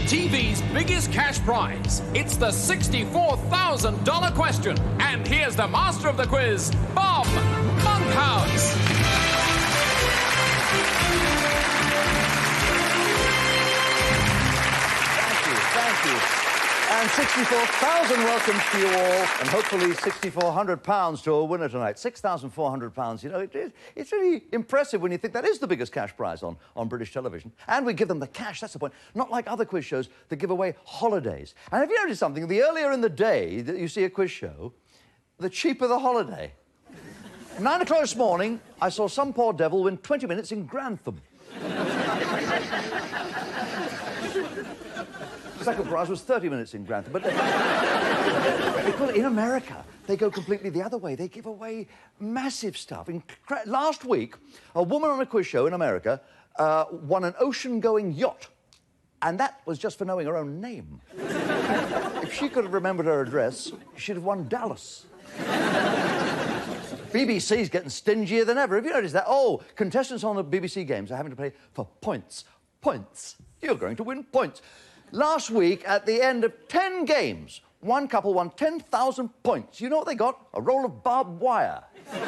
TV's biggest cash prize. It's the $64,000 question. And here's the master of the quiz, Bob Monkhouse. Thank you. And 64,000 welcomes to you all, and hopefully 6,400 pounds to a winner tonight. 6,400 pounds, you know, it's really impressive when you think that is the biggest cash prize on British television. And we give them the cash, that's the point. Not like other quiz shows that give away holidays. And have you noticed something? The earlier in the day that you see a quiz show, the cheaper the holiday. At 9 o'clock this morning, I saw some poor devil win 20 minutes in Grantham. Second prize was 30 minutes in Grantham, but because in America they go completely the other way. They give away massive stuff. Last week, a woman on a quiz show in America won an ocean-going yacht, and that was just for knowing her own name. If she could have remembered her address, she'd have won Dallas. BBC's getting stingier than ever. Have you noticed that? Oh, contestants on the BBC games are having to pay for points. Points. You're going to win points. Last week, at the end of 10 games, one couple won 10,000 points. You know what they got? A roll of barbed wire. But,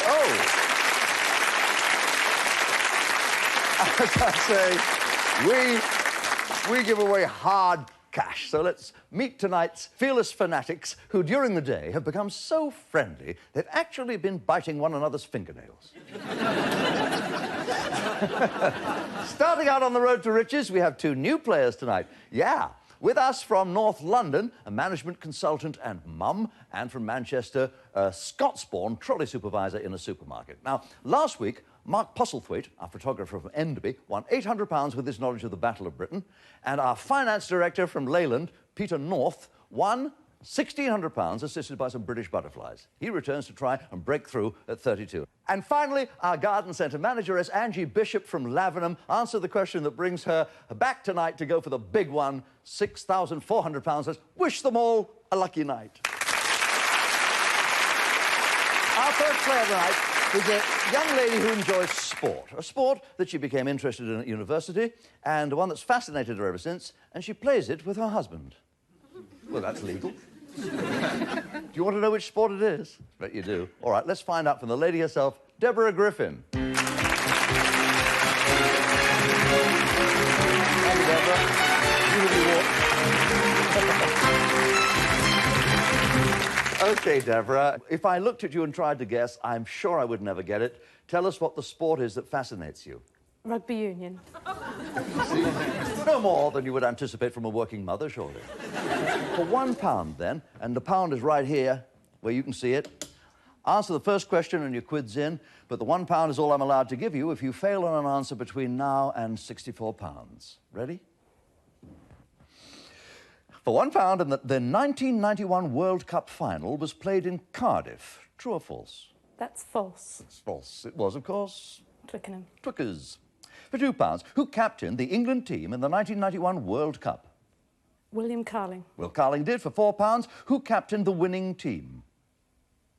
oh. As I say, we give away hard cash. So let's meet tonight's fearless fanatics who, during the day, have become so friendly they've actually been biting one another's fingernails. Starting out on the road to riches, we have two new players tonight. Yeah, with us from North London, a management consultant and mum, and from Manchester, a Scots-born trolley supervisor in a supermarket. Now, last week, Mark Postlethwaite, our photographer from Enderby, won £800 with his knowledge of the Battle of Britain, and our finance director from Leyland, Peter North, won £1,600 assisted by some British butterflies. He returns to try and break through at 32. And finally, our garden centre manageress, Angie Bishop from Lavenham, answered the question that brings her back tonight to go for the big one, £6,400. Let's wish them all a lucky night. Our first player tonight is a young lady who enjoys sport, a sport that she became interested in at university, and one that's fascinated her ever since, and she plays it with her husband. Well, that's legal. Do you want to know which sport it is? Bet you do. All right, let's find out from the lady herself, Deborah Griffin. Thank you, Deborah. OK, Deborah, if I looked at you and tried to guess, I'm sure I would never get it. Tell us what the sport is that fascinates you. Rugby union. No more than you would anticipate from a working mother, surely. For £1, then, and the pound is right here, where you can see it. Answer the first question and your quid's in, but the £1 is all I'm allowed to give you if you fail on an answer between now and £64. Ready? For £1, and the 1991 World Cup final was played in Cardiff. True or false? That's false. It's false. It was, of course, Twickenham. Twickers. For £2, who captained the England team in the 1991 World Cup? William Carling. Well, Carling did. For £4, who captained the winning team?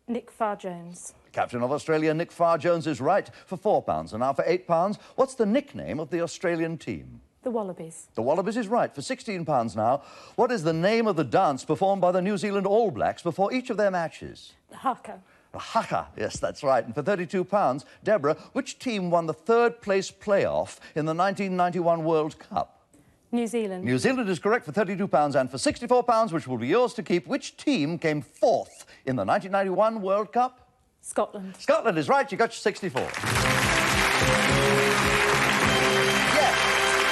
Nick Farr-Jones. Captain of Australia, Nick Farr-Jones, is right. For £4. And now for £8, what's the nickname of the Australian team? The Wallabies. The Wallabies is right. For £16 now, what is the name of the dance performed by the New Zealand All Blacks before each of their matches? The haka. The haka, yes, that's right. And for £32, Deborah, which team won the third-place playoff in the 1991 World Cup? New Zealand. New Zealand is correct for £32, and for £64, which will be yours to keep, which team came fourth in the 1991 World Cup? Scotland. Scotland is right. You got your 64.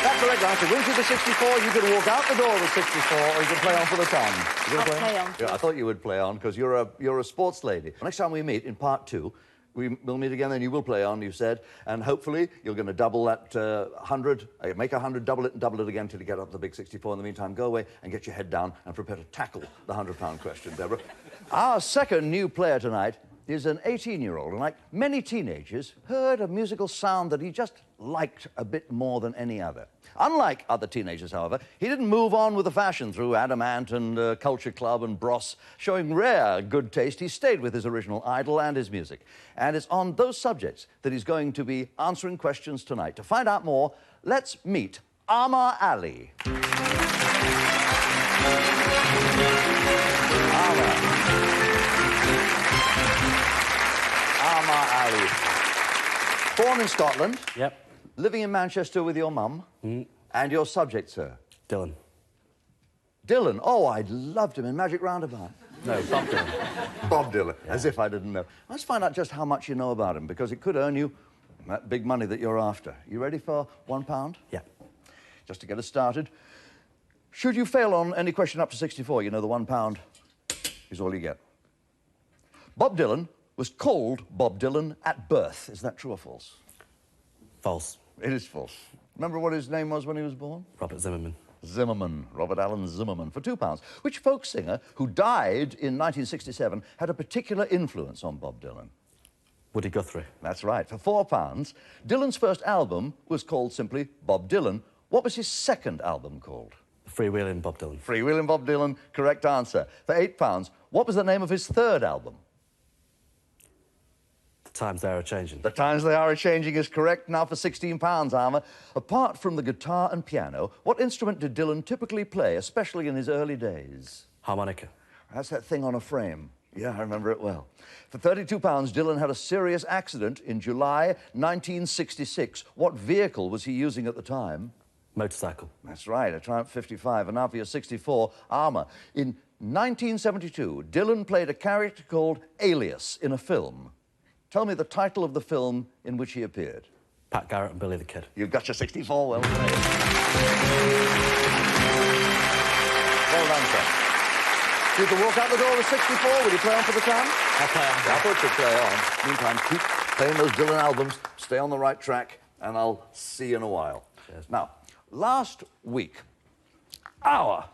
That's the correct answer. Wins you the 64, you can walk out the door with 64, or you can play on for the ton. I'll play on. Yeah, I thought you would play on, because you're a sports lady. Next time we meet, in part 2, we'll meet again, and you will play on, you said, and hopefully you're going to double that 100, make 100, double it, and double it again till you get up to the big 64. In the meantime, go away and get your head down and prepare to tackle the £100 question, Deborah. Our second new player tonight is an 18-year-old, and like many teenagers, heard a musical sound that he just liked a bit more than any other. Unlike other teenagers, however, he didn't move on with the fashion through Adamant and Culture Club and Bros. Showing rare good taste, he stayed with his original idol and his music. And it's on those subjects that he's going to be answering questions tonight. To find out more, let's meet Amar Ali. Amar Ali. Born in Scotland. Yep. Living in Manchester with your mum. And your subject, sir? Dylan. Dylan. Oh, I loved him in Magic Roundabout. No, Bob Dylan. Bob Dylan, as if I didn't know. Let's find out just how much you know about him, because it could earn you that big money that you're after. You ready for £1? Yeah. Just to get us started. Should you fail on any question up to 64, you know the £1 is all you get. Bob Dylan was called Bob Dylan at birth. Is that true or false? False. It is false. Remember what his name was when he was born? Robert Zimmerman. Zimmerman, Robert Allen Zimmerman, for £2. Which folk singer who died in 1967 had a particular influence on Bob Dylan? Woody Guthrie. That's right, for £4. Dylan's first album was called simply Bob Dylan. What was his second album called? Freewheeling Bob Dylan. Freewheeling Bob Dylan, correct answer. For £8, what was the name of his third album? The times they are changing. The Times They Are A-Changing is correct. Now for £16, Armour. Apart from the guitar and piano, what instrument did Dylan typically play, especially in his early days? Harmonica. That's that thing on a frame. Yeah, I remember it well. For £32, Dylan had a serious accident in July 1966. What vehicle was he using at the time? Motorcycle. That's right, a Triumph 55. And now for your 64, Armour. In 1972, Dylan played a character called Alias in a film. Tell me the title of the film in which he appeared. Pat Garrett and Billy the Kid. You've got your 64, well played. Well done, sir. You can walk out the door with 64. Will you play on for the time? I'll play on. I thought you'd play on. Meantime, keep playing those Dylan albums, stay on the right track, and I'll see you in a while. Cheers. Now, last week, our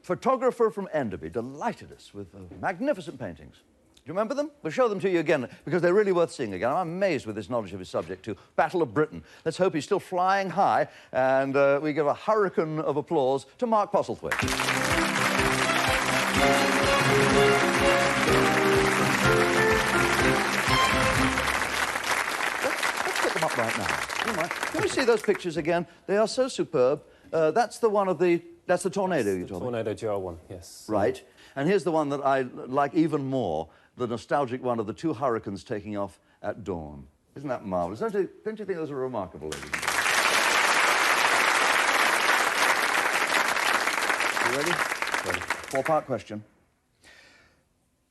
photographer from Enderby delighted us with magnificent paintings. Do you remember them? We'll show them to you again, because they're really worth seeing again. I'm amazed with his knowledge of his subject, too. Battle of Britain. Let's hope he's still flying high, and we give a hurricane of applause to Mark Postlethwaite. Let's pick them up right now. All right. Can we see those pictures again? They are so superb. That's the one of the... That's the tornado you told me. Tornado GR1, yes. Right. And here's the one that I like even more, the nostalgic one of the two hurricanes taking off at dawn. Isn't that marvellous? Don't you think those are remarkable, ladies? You ready? Ready. Four-part question.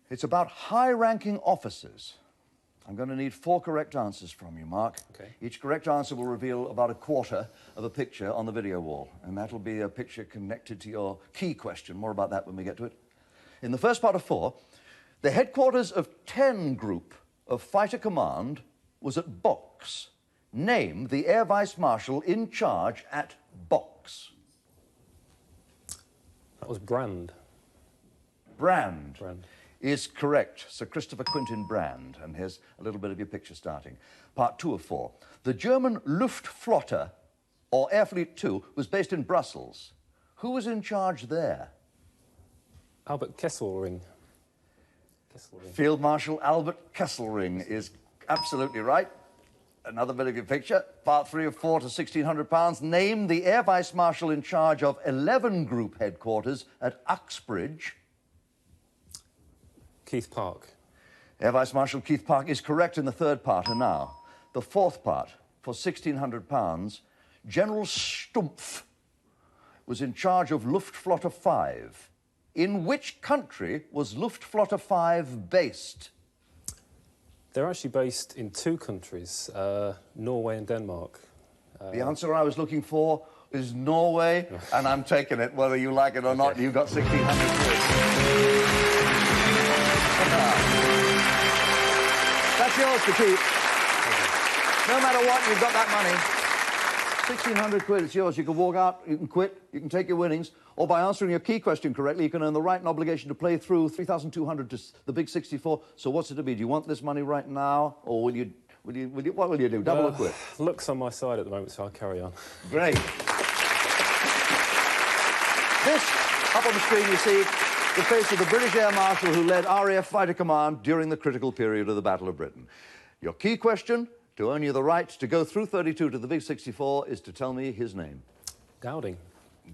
It's about high-ranking officers. I'm going to need 4 correct answers from you, Mark. Okay. Each correct answer will reveal about a quarter of a picture on the video wall, and that'll be a picture connected to your key question. More about that when we get to it. In the first part of 4, the headquarters of 10 Group of Fighter Command was at Box. Name the Air Vice Marshal in charge at Box. That was Brand. Brand. Brand. Is correct. Sir Christopher Quintin Brand. And here's a little bit of your picture starting. Part 2 of 4. The German Luftflotte, or Air Fleet 2, was based in Brussels. Who was in charge there? Albert Kesselring. Field Marshal Albert Kesselring is absolutely right. Another bit of your picture. Part 3 of 4 to £1,600. Name the Air Vice Marshal in charge of 11 Group headquarters at Uxbridge. Keith Park. Air Vice Marshal Keith Park is correct in the third part. And now, the fourth part, for £1,600, General Stumpf was in charge of Luftflotte 5. In which country was Luftflotte 5 based? They're actually based in 2 countries, Norway and Denmark. The answer I was looking for is Norway, and I'm taking it, whether you like it or not. You've got 1,600 quid. That's yours to keep. No matter what, you've got that money. 1,600 quid, it's yours. You can walk out, you can quit, you can take your winnings, or by answering your key question correctly, you can earn the right and obligation to play through 3,200 to the big 64. So what's it to be? Do you want this money right now, or what will you do? Double or quit? Luck's on my side at the moment, so I'll carry on. Great. This, up on the screen, you see the face of the British Air Marshal who led RAF Fighter Command during the critical period of the Battle of Britain. Your key question, to earn you the right to go through 32 to the big 64, is to tell me his name. Dowding.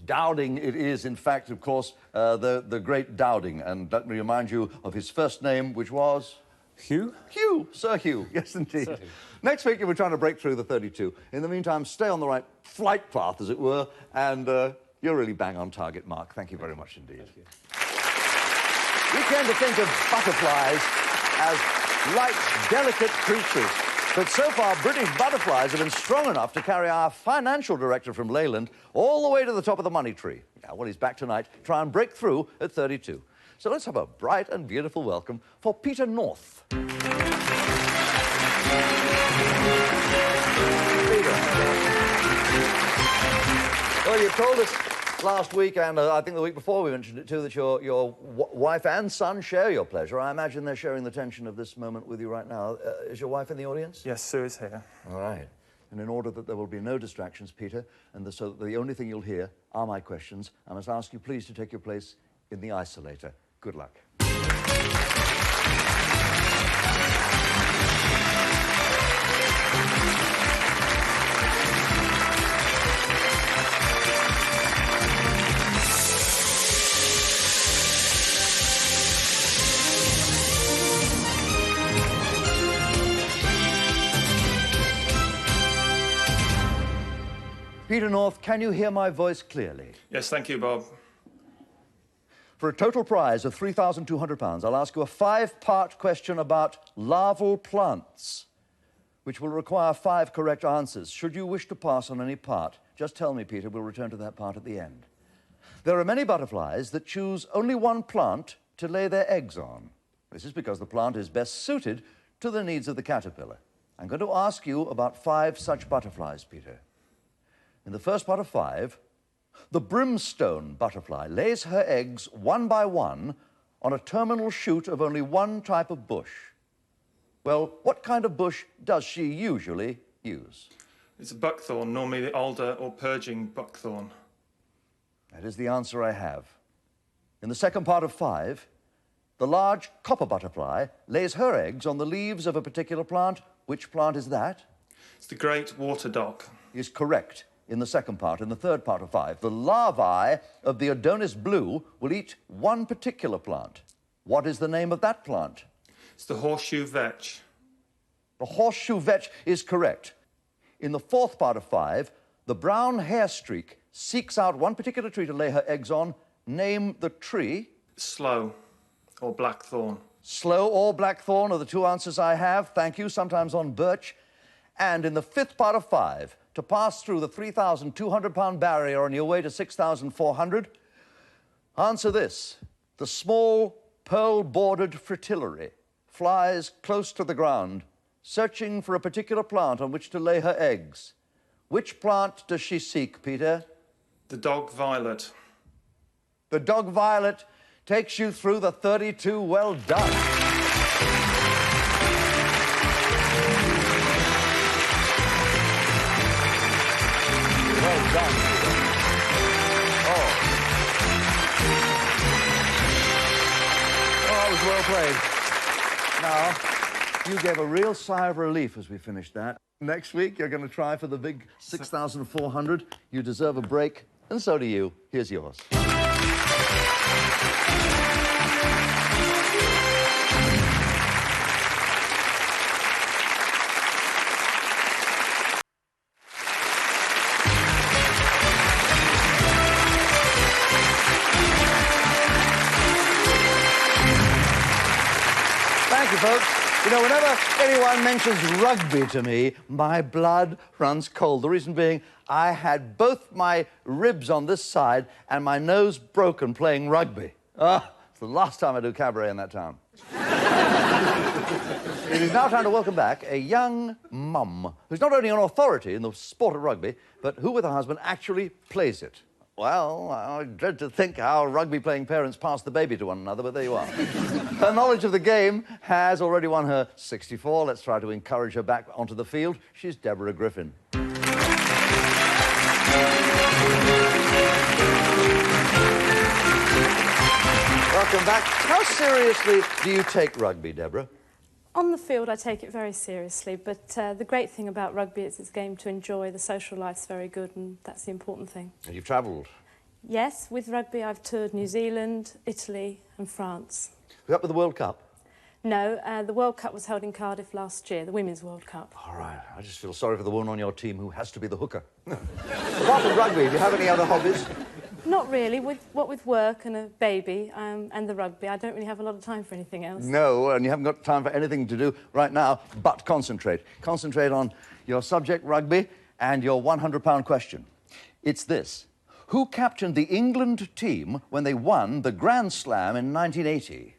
Dowding it is, in fact, of course, the great Dowding. And let me remind you of his first name, which was... Hugh? Hugh, Sir Hugh, yes indeed. Sir Hugh. Next week, we're trying to break through the 32. In the meantime, stay on the right flight path, as it were, and you're really bang on target, Mark. Thank you very much indeed. Thank you. We tend to think of butterflies as light, delicate creatures. But so far, British butterflies have been strong enough to carry our financial director from Leyland all the way to the top of the money tree. Now, well, he's back tonight to try and break through at 32. So let's have a bright and beautiful welcome for Peter North. Peter. Well, you told us last week, and I think the week before we mentioned it too, that your wife and son share your pleasure. I imagine they're sharing the tension of this moment with you right now. Is your wife in the audience? Yes, Sue is here. All right. And in order that there will be no distractions, Peter, and so that the only thing you'll hear are my questions, I must ask you please to take your place in the isolator. Good luck. Peter North, can you hear my voice clearly? Yes, thank you, Bob. For a total prize of £3,200, I'll ask you a 5-part question about larval plants, which will require 5 correct answers. Should you wish to pass on any part, just tell me, Peter. We'll return to that part at the end. There are many butterflies that choose only one plant to lay their eggs on. This is because the plant is best suited to the needs of the caterpillar. I'm going to ask you about 5 such butterflies, Peter. In the first part of 5, the brimstone butterfly lays her eggs one by one on a terminal shoot of only one type of bush. Well, what kind of bush does she usually use? It's a buckthorn, normally the alder or purging buckthorn. That is the answer I have. In the second part of 5, the large copper butterfly lays her eggs on the leaves of a particular plant. Which plant is that? It's the great water dock. Is correct. In the second part, in the third part of 5, the larvae of the Adonis blue will eat one particular plant. What is the name of that plant? It's the horseshoe vetch. The horseshoe vetch is correct. In the fourth part of 5, the brown hair streak seeks out one particular tree to lay her eggs on. Name the tree. Sloe or blackthorn. Sloe or blackthorn are the 2 answers I have. Thank you. Sometimes on birch. And in the fifth part of 5, to pass through the £3,200 barrier on your way to 6,400, answer this. The small pearl-bordered fritillary flies close to the ground, searching for a particular plant on which to lay her eggs. Which plant does she seek, Peter? The dog violet. The dog violet takes you through the 32. Well done. Well done, Peter. Oh, that was well played. Now, you gave a real sigh of relief as we finished that. Next week, you're going to try for the big 6,400. You deserve a break, and so do you. Here's yours. Thank you, folks. You know, whenever anyone mentions rugby to me, my blood runs cold. The reason being, I had both my ribs on this side and my nose broken playing rugby. It's the last time I do cabaret in that town. It is now time to welcome back a young mum who's not only an authority in the sport of rugby, but who with her husband actually plays it. Well, I dread to think how rugby-playing parents pass the baby to one another, but there you are. Her knowledge of the game has already won her 64. Let's try to encourage her back onto the field. She's Deborah Griffin. Welcome back. How seriously do you take rugby, Deborah? On the field, I take it very seriously, but the great thing about rugby is it's a game to enjoy. The social life's very good, and that's the important thing. And you've travelled. Yes, with rugby, I've toured New Zealand, Italy and France. We're up with the World Cup. No, the World Cup was held in Cardiff last year, the Women's World Cup. All right. I just feel sorry for the woman on your team who has to be the hooker. Apart from rugby, do you have any other hobbies? Not really. With work and a baby and the rugby, I don't really have a lot of time for anything else. No, and you haven't got time for anything to do right now but concentrate. Concentrate on your subject, rugby, and your £100 question. It's this. Who captained the England team when they won the Grand Slam in 1980?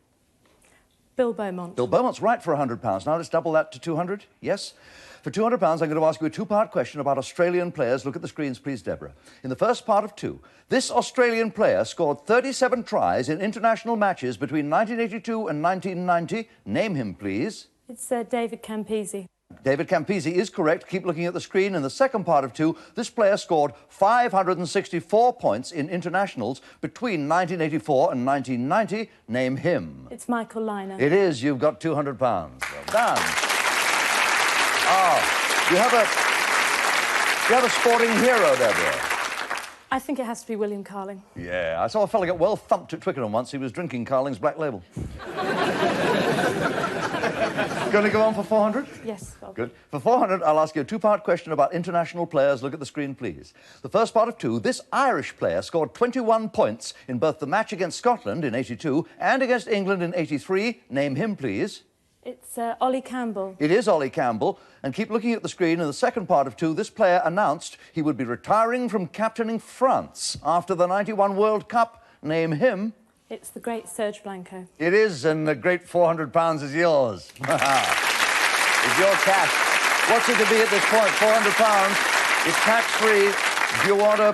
Bill Beaumont. Bill Beaumont's right for £100. Now let's double that to 200. Yes? For £200, I'm going to ask you a two-part question about Australian players. Look at the screens, please, Deborah. In the first part of two, this Australian player scored 37 tries in international matches between 1982 and 1990. Name him, please. It's David Campese. David Campese is correct. Keep looking at the screen. In the second part of two, this player scored 564 points in internationals between 1984 and 1990. Name him. It's Michael Lynagh. It is. You've got £200. Well done. Oh, you have a sporting hero, Deborah. I think it has to be William Carling. Yeah, I saw a fella get well thumped at Twickenham once. He was drinking Carling's Black Label. Going to go on for 400? Yes, Bob. Good. For 400, I'll ask you a two-part question about international players. Look at the screen, please. The first part of two, this Irish player scored 21 points in both the match against Scotland in 82 and against England in 83. Name him, please. It's Ollie Campbell. It is Ollie Campbell. And keep looking at the screen. In the second part of two, this player announced he would be retiring from captaining France after the 91 World Cup. Name him. It's the great Serge Blanco. It is, and the great £400 is yours. It's your cash. What's it to be at this point? £400. It's tax-free. Do you want to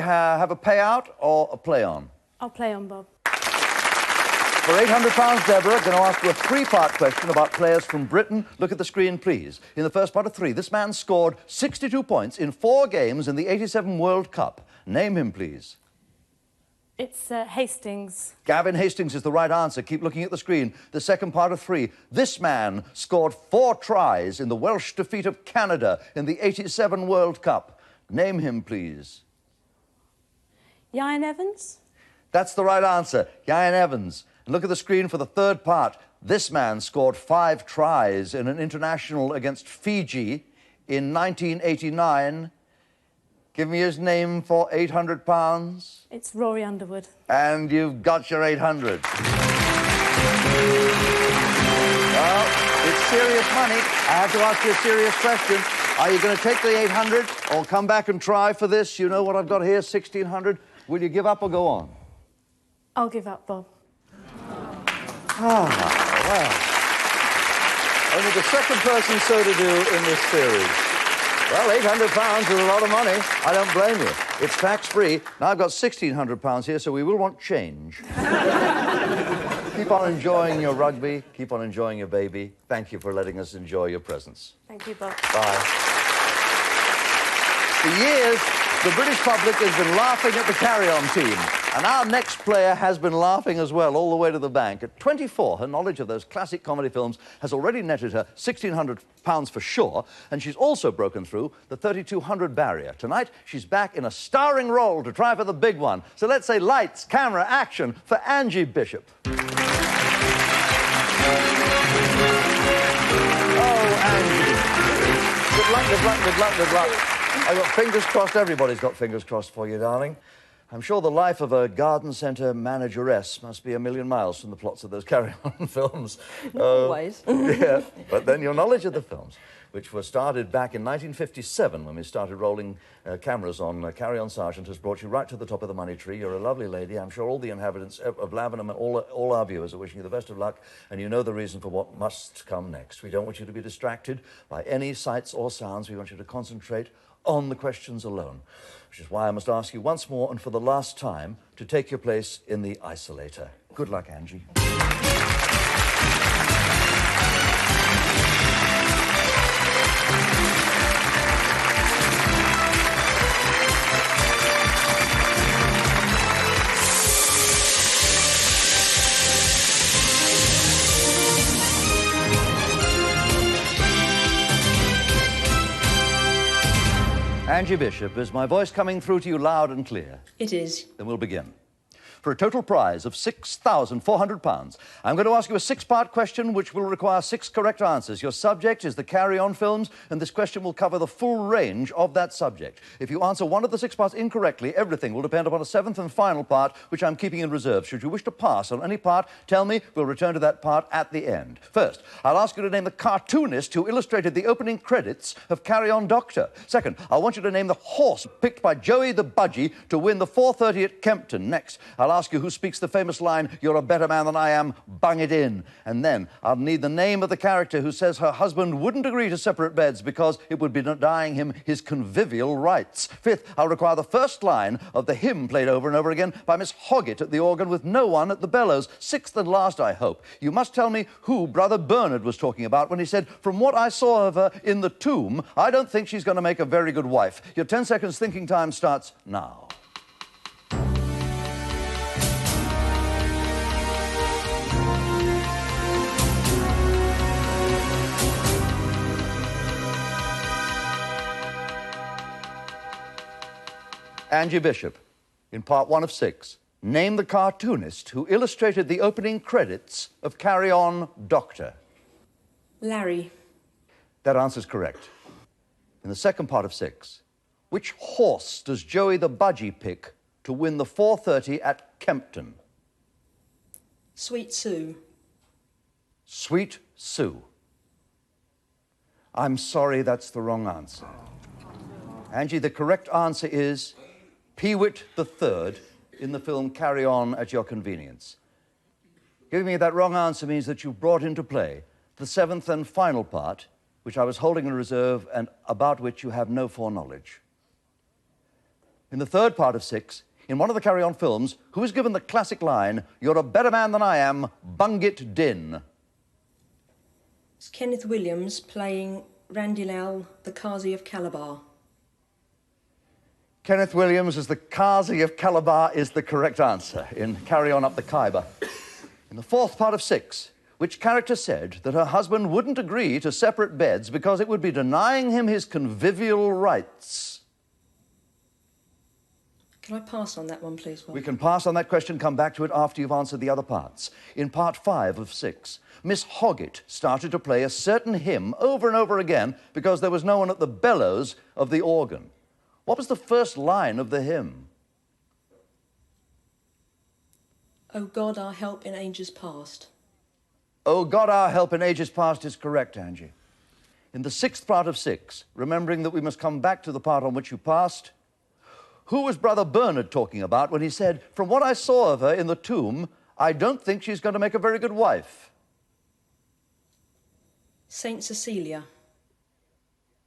have a payout or a play-on? I'll play on, Bob. For £800, Deborah, going to ask you a three-part question about players from Britain. Look at the screen, please. In the first part of three, this man scored 62 points in 4 games in the 87 World Cup. Name him, please. It's Hastings. Gavin Hastings is the right answer. Keep looking at the screen. The second part of three. This man scored 4 tries in the Welsh defeat of Canada in the 87 World Cup. Name him, please. Ian Evans? That's the right answer. Ian Evans. And look at the screen for the third part. This man scored 5 tries in an international against Fiji in 1989. Give me his name for £800. It's Rory Underwood. And you've got your 800. Well, it's serious money. I have to ask you a serious question. Are you going to take the 800 or come back and try for this? You know what I've got here, 1,600. Will you give up or go on? I'll give up, Bob. Well. Only the second person so to do in this series. Well, £800 is a lot of money. I don't blame you. It's tax-free. Now I've got £1,600 here, so we will want change. Keep on enjoying your rugby. Keep on enjoying your baby. Thank you for letting us enjoy your presence. Thank you, Bob. Bye. For years, the British public has been laughing at the carry-on team. And our next player has been laughing as well, all the way to the bank. At 24, her knowledge of those classic comedy films has already netted her £1,600 for sure, and she's also broken through the 3,200 barrier. Tonight, she's back in a starring role to try for the big one. So let's say lights, camera, action for Angie Bishop. Oh, Angie. Good luck, good luck, good luck, good luck. I've got fingers crossed. Everybody's got fingers crossed for you, darling. I'm sure the life of a garden centre manageress must be a million miles from the plots of those Carry On films. Not always. Yeah, but then your knowledge of the films, which were started back in 1957 when we started rolling cameras on Carry On Sergeant, has brought you right to the top of the money tree. You're a lovely lady. I'm sure all the inhabitants of Lavenham and all our viewers are wishing you the best of luck, and you know the reason for what must come next. We don't want you to be distracted by any sights or sounds. We want you to concentrate on the questions alone, which is why I must ask you once more and for the last time to take your place in the isolator. Good luck, Angie. Angie Bishop, is my voice coming through to you loud and clear? It is. Then we'll begin. For a total prize of £6,400, I'm going to ask you a six-part question which will require 6 correct answers. Your subject is the Carry On films, and this question will cover the full range of that subject. If you answer one of the 6 parts incorrectly, everything will depend upon a 7th and final part, which I'm keeping in reserve. Should you wish to pass on any part, tell me. We'll return to that part at the end. First, I'll ask you to name the cartoonist who illustrated the opening credits of Carry On Doctor. Second, I want you to name the horse picked by Joey the Budgie to win the 4:30 at Kempton. Next, I'll ask you who speaks the famous line, "You're a better man than I am, bung it in." And then I'll need the name of the character who says her husband wouldn't agree to separate beds because it would be denying him his convivial rights. Fifth, I'll require the first line of the hymn played over and over again by Miss Hoggett at the organ with no one at the bellows. Sixth and last, I hope, you must tell me who Brother Bernard was talking about when he said, "From what I saw of her in the tomb, I don't think she's going to make a very good wife." Your 10 seconds thinking time starts now. Angie Bishop, in part 1 of 6, name the cartoonist who illustrated the opening credits of Carry On Doctor. Larry. That answer's correct. In the second part of 6, which horse does Joey the Budgie pick to win the 4:30 at Kempton? Sweet Sue. Sweet Sue. I'm sorry, that's the wrong answer. Angie, the correct answer is Peewit III in the film Carry On at Your Convenience. Giving me that wrong answer means that you've brought into play the 7th and final part, which I was holding in reserve and about which you have no foreknowledge. In the third part of 6, in one of the Carry On films, who is given the classic line, "You're a better man than I am, bung it din"? It's Kenneth Williams playing Randilal, the Qazi of Calabar. Kenneth Williams as the Qazi of Calabar is the correct answer in Carry On Up the Khyber. In the fourth part of 6, which character said that her husband wouldn't agree to separate beds because it would be denying him his convivial rights? Can I pass on that one, please, Bob? We can pass on that question, come back to it after you've answered the other parts. In part 5 of 6, Miss Hoggett started to play a certain hymn over and over again because there was no one at the bellows of the organ. What was the first line of the hymn? O God, our help in ages past. Oh God, our help in ages past is correct, Angie. In the 6th part of 6, remembering that we must come back to the part on which you passed, who was Brother Bernard talking about when he said, "From what I saw of her in the tomb, I don't think she's going to make a very good wife"? Saint Cecilia.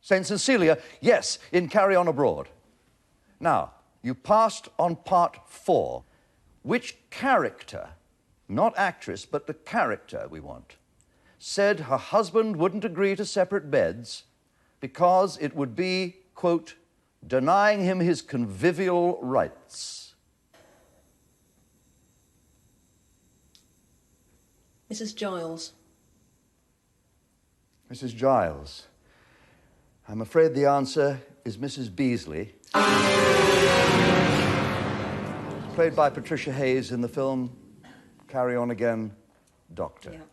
Saint Cecilia, yes, in Carry On Abroad. Now, you passed on part 4. Which character, not actress, but the character we want, said her husband wouldn't agree to separate beds because it would be, quote, denying him his convivial rights? Mrs. Giles. Mrs. Giles. I'm afraid the answer is Mrs. Beasley, played by Patricia Hayes in the film Carry On Again, Doctor. Yeah.